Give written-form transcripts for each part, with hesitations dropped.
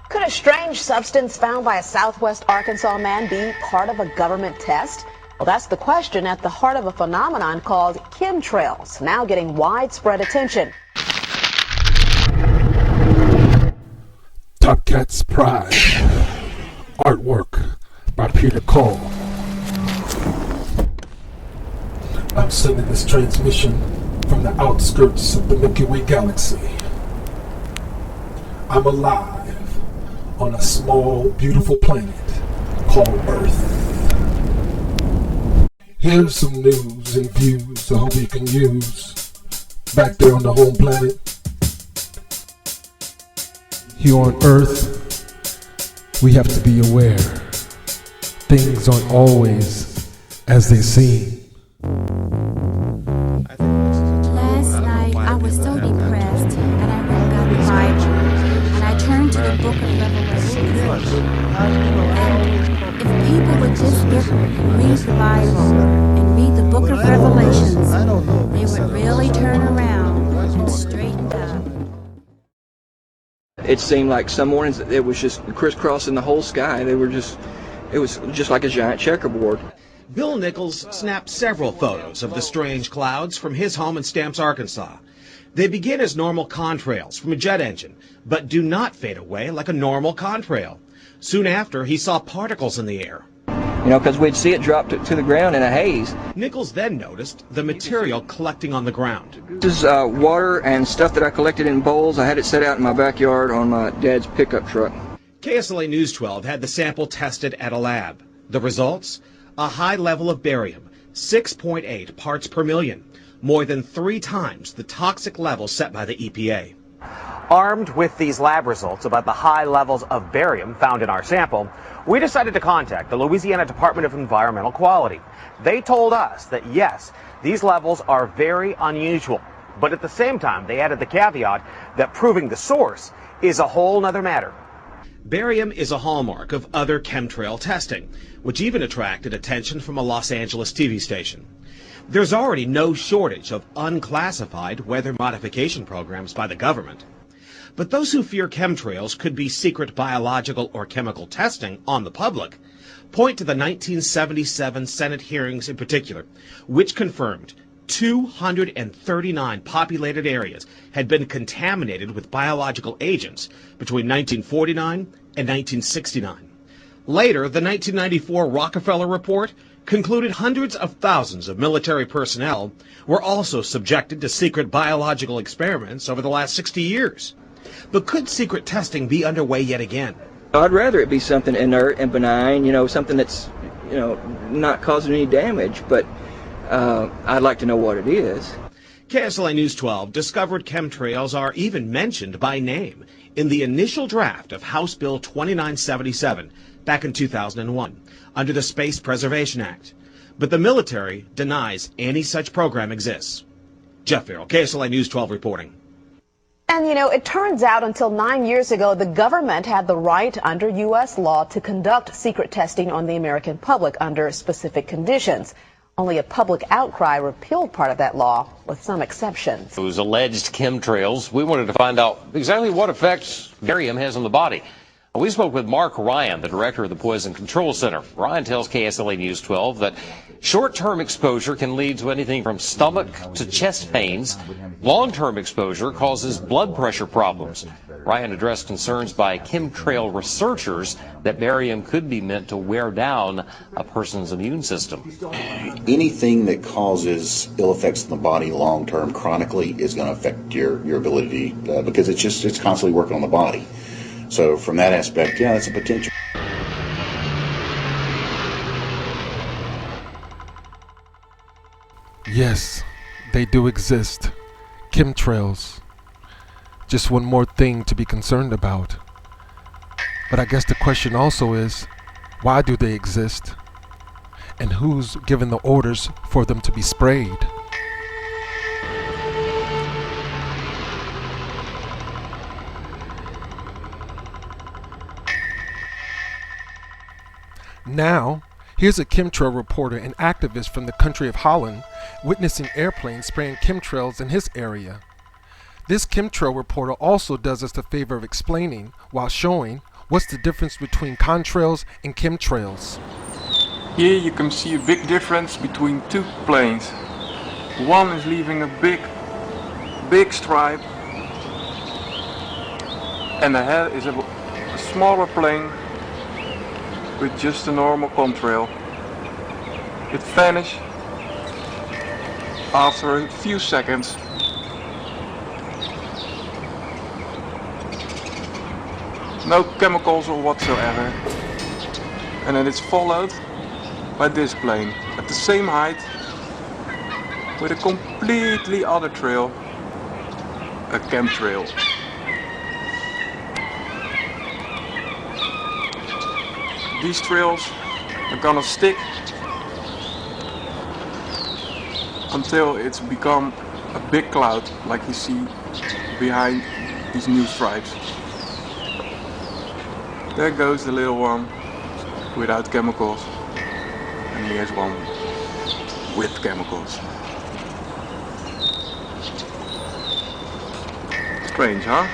Could a strange substance found by a Southwest Arkansas man be part of a government test? Well, that's the question at the heart of a phenomenon called chemtrails, now getting widespread attention. Topkats Pride. Artwork by Peter Cole. I'm sending this transmission from the outskirts of the Milky Way galaxy. I'm alive on a small, beautiful planet called Earth. Here's some news and views I hope you can use back there on the home planet. Here on Earth, we have to be aware. Things aren't always as they seem. Last night I was so depressed and I read the Bible and I turned to the book of Revelation. And if people would just read the Bible and read the book of Revelations, they would really turn around and straighten up. It seemed like some mornings it was just crisscrossing the whole sky. It was just like a giant checkerboard. Bill Nichols snapped several photos of the strange clouds from his home in Stamps, Arkansas. They begin as normal contrails from a jet engine, but do not fade away like a normal contrail. Soon after, he saw particles in the air. Because we'd see it drop to the ground in a haze. Nichols then noticed the material collecting on the ground. This is water and stuff that I collected in bowls. I had it set out in my backyard on my dad's pickup truck. KSLA News 12 had the sample tested at a lab. The results? A high level of barium, 6.8 parts per million, more than 3 times the toxic level set by the EPA. Armed with these lab results about the high levels of barium found in our sample, we decided to contact the Louisiana Department of Environmental Quality. They told us that yes, these levels are very unusual, but at the same time they added the caveat that proving the source is a whole nother matter. Barium is a hallmark of other chemtrail testing, which even attracted attention from a Los Angeles TV station. There's already no shortage of unclassified weather modification programs by the government. But those who fear chemtrails could be secret biological or chemical testing on the public point to the 1977 Senate hearings in particular, which confirmed 239 populated areas had been contaminated with biological agents between 1949 and 1969. Later, the 1994 Rockefeller Report concluded hundreds of thousands of military personnel were also subjected to secret biological experiments over the last 60 years. But could secret testing be underway yet again? I'd rather it be something inert and benign, something that's, not causing any damage, but I'd like to know what it is. KSLA News 12 discovered chemtrails are even mentioned by name in the initial draft of House Bill 2977 back in 2001 under the Space Preservation Act. But the military denies any such program exists. Jeff Farrell, KSLA News 12 reporting. And it turns out until 9 years ago, the government had the right under U.S. law to conduct secret testing on the American public under specific conditions. Only a public outcry repealed part of that law, with some exceptions. Those alleged chemtrails, we wanted to find out exactly what effects barium has on the body. We spoke with Mark Ryan, the director of the Poison Control Center. Ryan tells KSLA News 12 that short-term exposure can lead to anything from stomach to chest pains. Long-term exposure causes blood pressure problems. Ryan addressed concerns by chemtrail researchers that barium could be meant to wear down a person's immune system. Anything that causes ill effects in the body long-term chronically is going to affect your ability because it's constantly working on the body. So from that aspect, yeah, that's a potential. Yes, they do exist. Chemtrails. Just one more thing to be concerned about. But I guess the question also is, why do they exist? And who's given the orders for them to be sprayed? Now, here's a chemtrail reporter and activist from the country of Holland witnessing airplanes spraying chemtrails in his area. This chemtrail reporter also does us the favor of explaining, while showing, What's the difference between contrails and chemtrails? Here you can see a big difference between two planes. One is leaving a big stripe, and ahead is a smaller plane with just a normal contrail. It vanished after a few seconds. No chemicals or whatsoever. And then it's followed by this plane at the same height with a completely other trail, a chemtrail. These trails are gonna stick until it's become a big cloud like you see behind these new stripes. There goes the little one without chemicals, and here's one with chemicals. Strange, huh?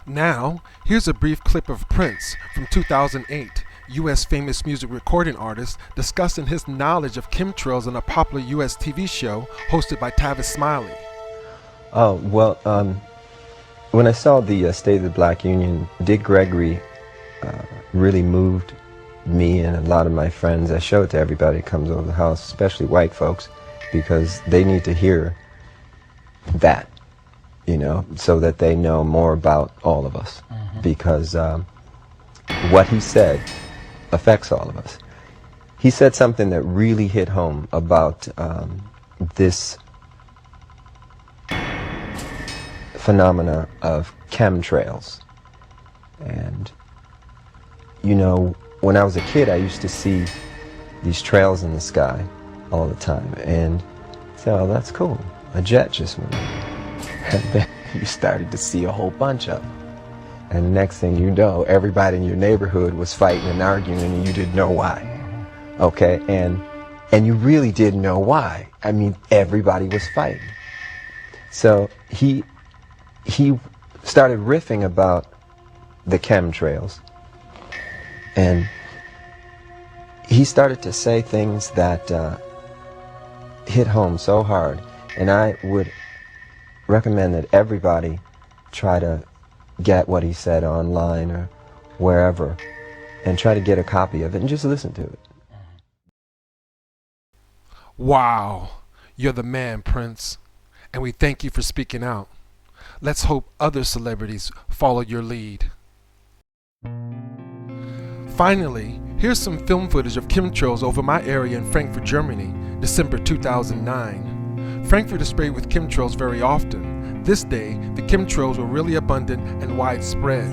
Now, here's a brief clip of Prince from 2008, U.S. famous music recording artist, discussing his knowledge of chemtrails on a popular U.S. TV show hosted by Tavis Smiley. Oh, well, when I saw the State of the Black Union, Dick Gregory really moved me and a lot of my friends. I show it to everybody that comes over the house, especially white folks, because they need to hear that, you know, so that they know more about all of us. Because what he said affects all of us. He said something that really hit home about this phenomena of chemtrails. And, you know, when I was a kid, I used to see these trails in the sky all the time. And so, oh, that's cool. A jet just went over. And then you started to see a whole bunch of them. And next thing you know, everybody in your neighborhood was fighting and arguing and you didn't know why. Okay? And you really didn't know why. I mean, everybody was fighting. So he started riffing about the chemtrails. And he started to say things that hit home so hard. And I would recommend that everybody try to get what he said online or wherever and try to get a copy of it and just listen to it. Wow, you're the man, Prince, and we thank you for speaking out. Let's hope other celebrities follow your lead. Finally, here's some film footage of chemtrails over my area in Frankfurt, Germany, December 2009. Frankfurt is sprayed with chemtrails very often. This day, the chemtrails were really abundant and widespread.